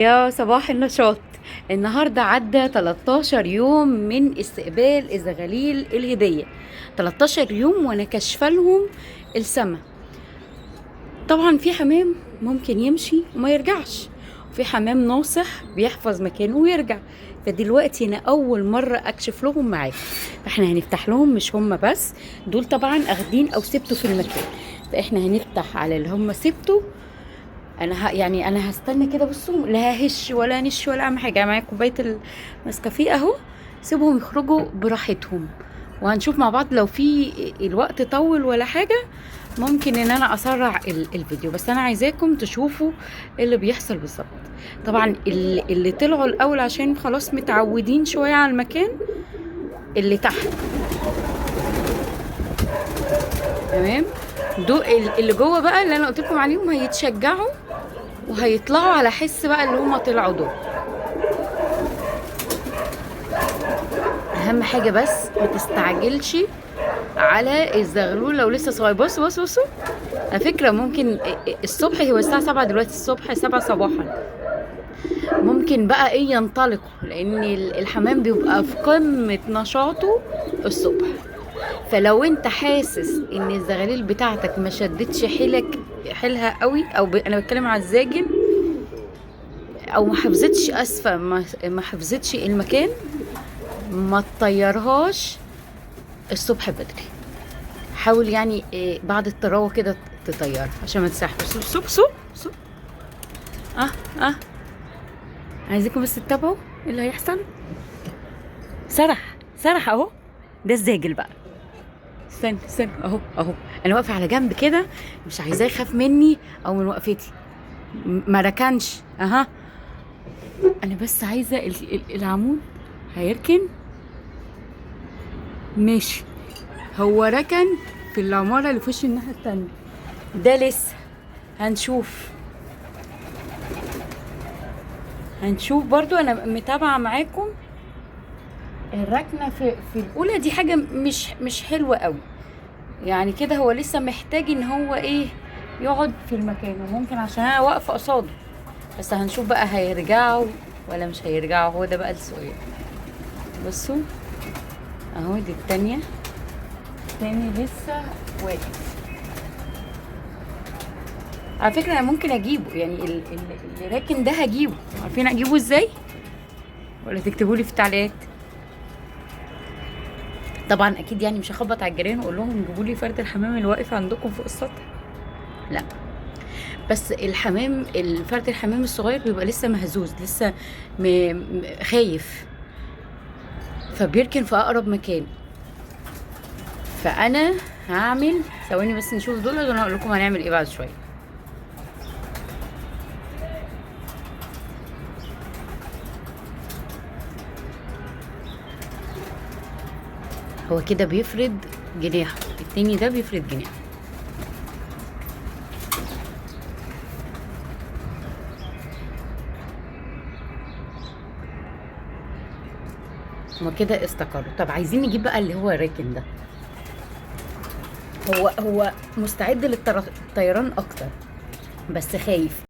يا صباح النشاط. النهاردة عدى 13 يوم من استقبال الزغاليل الهدية. 13 يوم وانا كشفه لهم السما. طبعا في حمام ممكن يمشي وما يرجعش، وفي حمام ناصح بيحفظ مكانه ويرجع. فدلوقتي انا اول مرة اكشف لهم معاكم، فاحنا هنفتح لهم، مش هم بس دول طبعا اخدين او سبتوا في المكان، فاحنا هنفتح على اللي هم سبتوا. يعني انا هستنى كده. بصوا، لا هش ولا نش ولا اعمل حاجه. معايا كوبايه النسكافيه اهو، سيبهم يخرجوا براحتهم، وهنشوف مع بعض لو في الوقت طول ولا حاجه ممكن ان انا اسرع الفيديو. بس انا عايزاكم تشوفوا اللي بيحصل بالظبط. طبعا اللي طلعوا الاول عشان خلاص متعودين شويه على المكان، اللي تحت تمام. دول اللي جوه بقى اللي انا قلت لكم عليهم هيتشجعوا وهيطلعوا على حس بقى اللي هما طلعوا دول. اهم حاجه بس ما تستعجلش على الزغلول لو لسه صغير. بصوا على فكره ممكن الصبح، هو الساعه 7 دلوقتي، الصبح 7 صباحا، ممكن بقى ايه ينطلقوا، لان الحمام بيبقى في قمه نشاطه الصبح. فلو انت حاسس ان الزغاليل بتاعتك ما شدتش حيلها قوي، انا بتكلم على الزاجل، او ما حفظتش، اسفه، ما حفظتش المكان، ما تطيرهاش الصبح بدري. حاول يعني بعد الطراوه كده تطيرها عشان ما تسحبش. سوب. اه اه عايزيكم بس تتابعوا ايه اللي هيحصل. سرح اهو. ده الزاجل بقى. استنى اهو انا واقفه على جنب كده، مش عايزاه يخاف مني او من وقفتي. ما ركنش. اها، انا بس عايزه العمود هيركن. ماشي، هو ركن في العماره اللي في وش الناحيه التانيه. ده لسه هنشوف برضو. انا متابعه معاكم الركنه في الاولى دي، حاجه مش حلوه قوي يعني. كده هو لسه محتاج ان هو ايه، يقعد في المكان، وممكن عشان انا واقفه قصاده. بس هنشوف بقى هيرجعوا ولا مش هيرجعوا، هو ده بقى السؤال. بصوا اهو، دي التانية لسه واقف. على فكرة انا ممكن اجيبه، يعني اللي راكن ده هجيبه. عارفين اجيبه ازاي؟ ولا تكتبوا لي في التعليقات. طبعا اكيد يعني مش هخبط على الجيران واقول لهم جيبوا لي فرد الحمام اللي واقف عندكم فوق السطح، لا. بس فرد الحمام الصغير بيبقى لسه مهزوز، لسه خايف، فبيركن في اقرب مكان. فانا هعمل ثواني بس نشوف دول، وانا هقول لكم هنعمل ايه بعد شويه. هو كده بيفرد جناحه، التاني ده بيفرد جناحه. هما كده استقروا. طب عايزين نجيب بقى اللي هو راكن ده. هو مستعد للطيران اكتر، بس خايف.